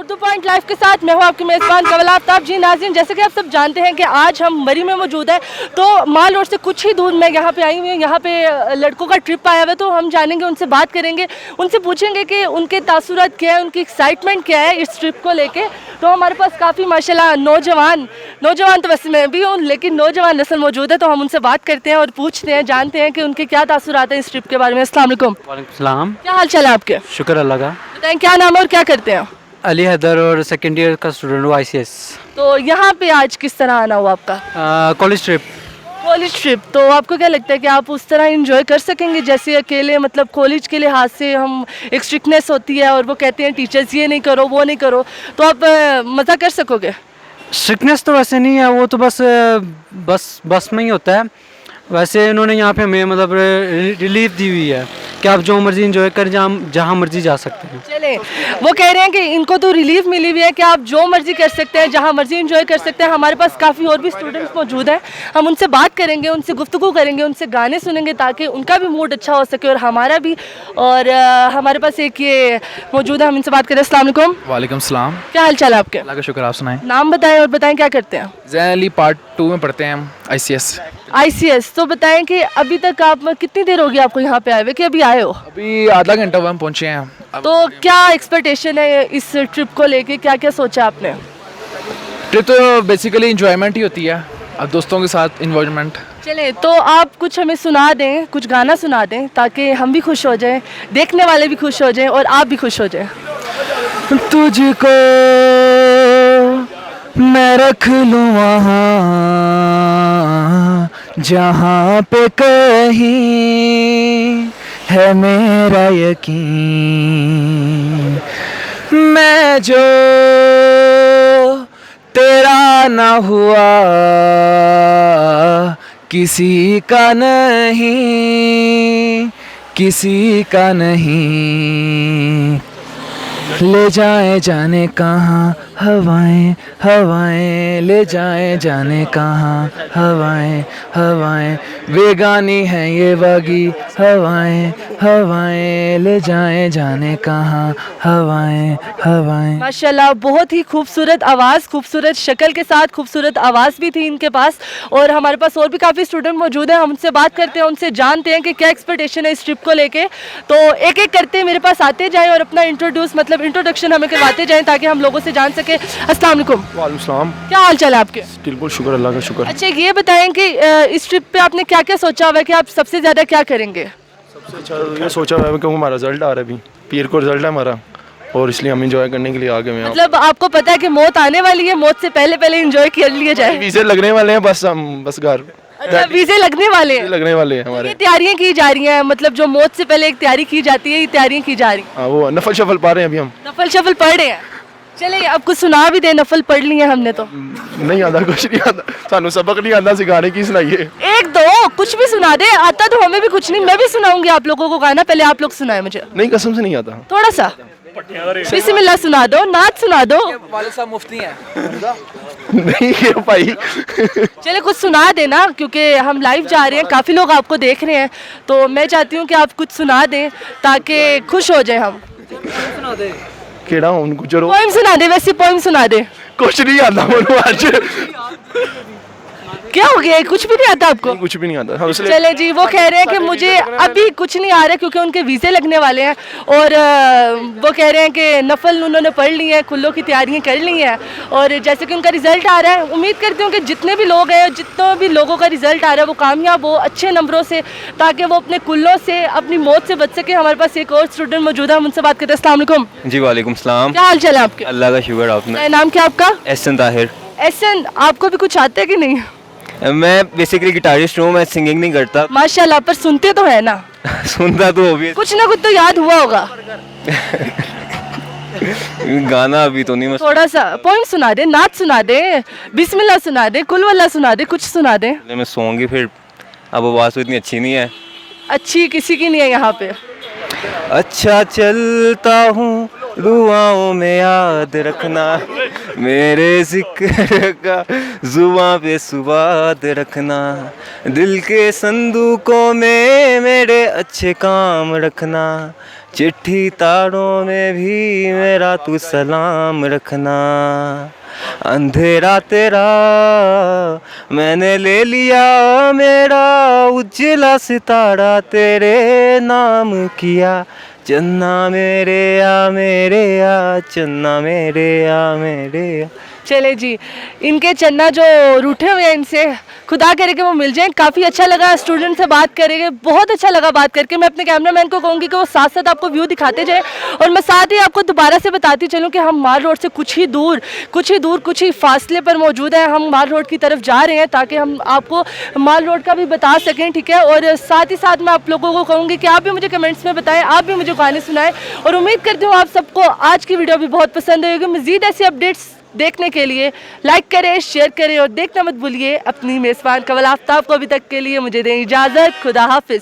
Urdu point live के साथ मैं हूँ आपकी मेज़बान कवल आफ्ताब। जी नाज़रीन, जैसे कि आप सब जानते हैं कि आज हम मरी में मौजूद है, तो माल रोड से कुछ ही दूर में यहाँ पे आई हुई हूँ। यहाँ पे लड़कों का ट्रिप आया हुआ है, तो हम जानेंगे, उनसे बात करेंगे, उनसे पूछेंगे कि उनके तासुरात क्या है, उनकी एक्साइटमेंट क्या है इस ट्रिप को लेके। तो हमारे पास काफ़ी माशाल्लाह नौजवान तो वैसे मैं भी हूँ, लेकिन नौजवान नस्ल मौजूद है, तो हम उनसे बात करते हैं और पूछते हैं, जानते हैं कि उनके क्या तासुरात हैं इस ट्रिप के बारे में। अस्सलाम वालेकुम। वालेकुम सलाम। क्या हाल चाल है आपके? शुक्र अल्लाह का। बताएं क्या नाम है और क्या करते हैं? अली हैदर और सेकेंड ईयर का स्टूडेंट हूँ ICS। तो यहाँ पे आज किस तरह आना हुआ आपका? College trip. कॉलेज ट्रिप, तो आपको क्या लगता है कि आप उस तरह एंजॉय कर सकेंगे जैसे अकेले, मतलब कॉलेज के लिहाज से हम एक स्ट्रिक्टनेस होती है और वो कहते हैं टीचर्स ये नहीं करो वो नहीं करो, तो आप मज़ा कर सकोगे? स्ट्रिक्टनेस तो वैसे नहीं है, वो तो बस में ही होता है। वैसे इन्होंने यहाँ पे हमें मतलब रिलीफ दी हुई है कि आप जो मर्जी इंजॉय कर, जहाँ मर्जी जा सकते हैं। चले, वो कह रहे हैं कि इनको तो रिलीफ मिली हुई है कि आप जो मर्जी कर सकते हैं, जहाँ मर्जी एंजॉय कर सकते हैं। हमारे पास काफ़ी और भी स्टूडेंट्स मौजूद हैं, हम उनसे बात करेंगे, उनसे गुफ्तगू करेंगे, उनसे गाने सुनेंगे ताकि उनका भी मूड अच्छा हो सके और हमारा भी। और हमारे पास एक ये मौजूद है, हम इनसे बात करें। अस्सलाम वालेकुम। वालेकुम सलाम। क्या हाल चाल है आपके? अल्लाह का शुक्र, आप सुनाएं। नाम बताएं और बताएं क्या करते हैं? जैन अली पार्ट 2 में पढ़ते हैं हम ICS। तो बताएं कि अभी तक आप कितनी देर होगी आपको यहाँ पे आए हुए, कि अभी आए हो? अभी आधा घंटा हुआ हम पहुँचे हैं। तो क्या एक्सपेक्टेशन है इस ट्रिप को लेके, क्या क्या सोचा आपने? ट्रिप तो बेसिकली इंजॉयमेंट ही होती है, अब दोस्तों के साथ इन्वॉल्वमेंट। चले, तो आप कुछ हमें सुना दें, कुछ गाना सुना दें ताकि हम भी खुश हो जाएं, देखने वाले भी खुश हो जाएं और आप भी खुश हो जाएं। तुझको मैं रख लूँ वहाँ जहाँ पे कहीं है मेरा यकीन, मैं जो तेरा ना हुआ किसी का नहीं, किसी का नहीं। ले जाए जाने कहाँ हवाएं हवाएं, ले जाए जाने कहाँ हवाएं हवाएं, बेगानी हैं ये बागी हवाएं हवाएं, ले जाए जाने कहाँ हवाएं हवाएं। माशाल्लाह, बहुत ही खूबसूरत आवाज़, खूबसूरत शक्ल के साथ खूबसूरत आवाज़ भी थी इनके पास। और हमारे पास और भी काफ़ी स्टूडेंट मौजूद हैं, हम उनसे बात करते हैं, उनसे जानते हैं कि क्या एक्सपेक्टेशन है इस ट्रिप को लेके। तो एक एक करते मेरे पास आते जाएं और अपना इंट्रोडक्शन हमें करवाते जाएं ताकि हम लोगों से जान सके। अस्सलाम वालेकुम। वालेकुम सलाम। क्या हाल चाल है आपके? बिल्कुल शुक्र, अल्लाह का शुक्र। अच्छा, ये बताएं कि इस ट्रिप पे आपने क्या क्या सोचा हुआ है कि आप सबसे ज़्यादा क्या करेंगे? सबसे अच्छा ये सोचा हुआ है क्योंकि हमारा रिजल्ट आ रहा है, अभी पीर को रिजल्ट है हमारा, और इसलिए हम इंजॉय करने के लिए आ गए हैं। मतलब आपको पता है कि मौत आने वाली है, मौत से पहले पहले एंजॉय कर लिया जाए। वीज़े लगने वाले हैं, बस हम घर अच्छा, वीज़े लगने वाले हैं? लगने वाले हैं ये हमारे। तैयारियां की जा रही हैं, मतलब जो मौत से पहले एक तैयारी की जाती है, ये तैयारियां की जा रही हैं। हाँ, वो नफल शफल पा रहे हैं अभी हम। नफल शफल पढ़ रहे हैं? चलिए, अब कुछ सुना भी दे, नफल पढ़ लिए हमने तो। नहीं आता, कुछ नहीं आता, सानू सबक नहीं आता, सिखाने की सुनाइए। एक दो कुछ भी सुना दे, आता तो हमें भी कुछ नहीं, मैं भी सुनाऊंगी आप लोगों को गाना, पहले आप लोग सुनाए मुझे। नहीं, कसम से नहीं आता। थोड़ा सा बिस्मिल्लाह सुना दो, नाच सुना दो। वाले साहब मुफ्ती हैं। नहीं है भाई। चले, कुछ सुना देना, क्योंकि हम लाइव जा रहे हैं, काफ़ी लोग आपको देख रहे हैं, तो मैं चाहती हूँ कि आप कुछ सुना दें ताकि खुश हो जाए हम। केड़ा हूँ गुजरो, पोइम सुना दे, वैसे पोइम सुना दे। कुछ नहीं आता मनु आज। क्या हो गया, कुछ भी नहीं आता आपको? कुछ भी नहीं आता हम इसलिए। चले जी, वो कह रहे हैं कि मुझे अभी कुछ नहीं आ रहा क्योंकि उनके वीज़े लगने वाले हैं, और वो कह रहे हैं कि नफल उन्होंने पढ़ ली है, कुल्लों की तैयारियां कर ली हैं, और जैसे कि उनका रिज़ल्ट आ रहा है, उम्मीद करती हूँ कि जितने भी लोग हैं, जितने भी लोगों का रिज़ल्ट आ रहा है वो कामयाब हो अच्छे नंबरों से, ताकि वो अपने कुल्लों से, अपनी मौत से बच सके। हमारे पास एक और स्टूडेंट मौजूद है, हम उनसे बात करते हैं। अस्सलाम वालेकुम। जी वालेकुम सलाम। क्या हाल चाल है आपके? अल्लाह का शुक्र। आपने? नाम क्या आपका? एहसन ताहिर। एहसन, आपको भी कुछ आता है कि नहीं? मैं बेसिकली गिटारिस्ट हूँ, मैं सिंगिंग नहीं करता। माशाल्लाह, पर सुनते तो है ना? सुनता तो ऑब्वियस कुछ ना कुछ तो याद हुआ होगा। गाना अभी तो नहीं। थोड़ा सा पोइम सुना दे, नाच सुना दे, बिस्मिल्लाह सुना दे, कुल वल्लाह सुना दे, कुछ सुना दे। मैं सॉन्ग ही फिर, अब आवाज़ तो इतनी अच्छी नहीं है। अच्छी किसी की नहीं है यहाँ पे। अच्छा चलता हूँ दुआओं में याद रखना, मेरे जिक्र का जुबां पे सुबाद रखना, दिल के संदूकों में मेरे अच्छे काम रखना, चिट्ठी तारों में भी मेरा तू सलाम रखना, अंधेरा तेरा मैंने ले लिया, मेरा उजला सितारा तेरे नाम किया, चन्ना मेरे आ चन्ना मेरे आ। चले जी, इनके चन्ना जो रूठे हुए हैं इनसे खुदा करे कि वो मिल जाएं। काफ़ी अच्छा लगा स्टूडेंट से बात करेंगे, बहुत अच्छा लगा बात करके। मैं अपने कैमरामैन को कहूँगी कि वो साथ साथ आपको व्यू दिखाते जाए, और मैं साथ ही आपको दोबारा से बताती चलूँ कि हम माल रोड से कुछ ही फासले पर मौजूद है। हम माल रोड की तरफ जा रहे हैं ताकि हम आपको माल रोड का भी बता सकें, ठीक है। और साथ ही साथ मैं आप लोगों को कहूँगी कि आप भी मुझे कमेंट्स में बताएं, आप भी मुझे गाने सुनाएं, और उम्मीद करती हूँ आप सबको आज की वीडियो भी बहुत पसंद आएगी। मज़ीद ऐसी अपडेट्स देखने के लिए लाइक करें, शेयर करें और देखना मत भूलिए। अपनी मेज़बान कमल आफ्ताब को अभी तक के लिए मुझे दें इजाज़त। खुदा हाफिज़।